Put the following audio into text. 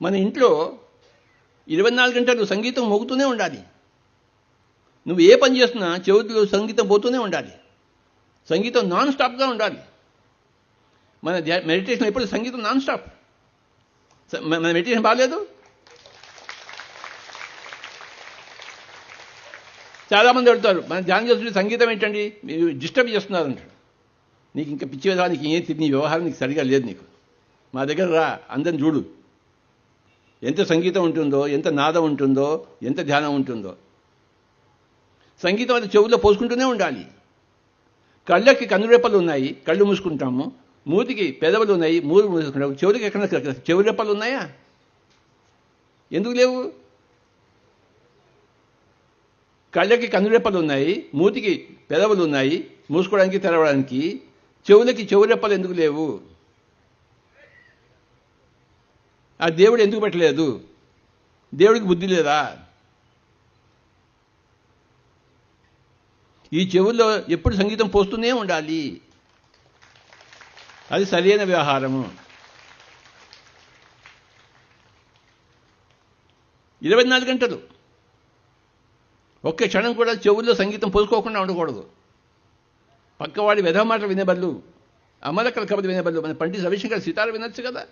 మన ఇంట్లో 24 గంటలు సంగీతం మోగుతూనే ఉండాలి. నువ్వు ఏ పని చేస్తున్నా చెవుల్లో సంగీతం పోతూనే ఉండాలి. సంగీతం నాన్ స్టాప్గా ఉండాలి. మన మెడిటేషన్ ఎప్పుడు సంగీతం నాన్ స్టాప్. మన మెడిటేషన్ బాగాలేదు. చాలామంది అడుగుతారు, మన ధ్యానం చేస్తుంటే సంగీతం ఏంటండి మీరు డిస్టర్బ్ చేస్తున్నారు అంటారు. నీకు ఇంకా పిచ్చి విధానికి ఏం నీ వ్యవహారం నీకు సరిగా లేదు. నీకు మా దగ్గర రా, అందరిని చూడు, ఎంత సంగీతం ఉంటుందో, ఎంత నాదం ఉంటుందో, ఎంత ధ్యానం ఉంటుందో. సంగీతం అది చెవుల్లో పోసుకుంటూనే ఉండాలి. కళ్ళకి కన్నురెప్పలు ఉన్నాయి, కళ్ళు మూసుకుంటాము. మూతికి పెదవులు ఉన్నాయి, మూడు మూసుకుంటాము. చెవులకి ఎక్కడ చెవి రెప్పలు ఉన్నాయా? ఎందుకు లేవు? కళ్ళకి కన్నురెప్పలు ఉన్నాయి, మూతికి పెదవులు ఉన్నాయి, మూసుకోవడానికి తెరవడానికి. చెవులకి చెవురెప్పలు ఎందుకు లేవు? ఆ దేవుడు ఎందుకు పెట్టలేదు? దేవుడికి బుద్ధి లేదా? ఈ చెవుల్లో ఎప్పుడు సంగీతం పోస్తూనే ఉండాలి. అది సరైన వ్యవహారము. 24 గంటలు ఒక్క క్షణం కూడా చెవుల్లో సంగీతం పోసుకోకుండా ఉండకూడదు. పక్కవాడి వెధవ మాటలు వినే బదులు, అమలకల కబడి వినే బదులు మన పండిత రవిశంకర్ సితార వినొచ్చు కదా.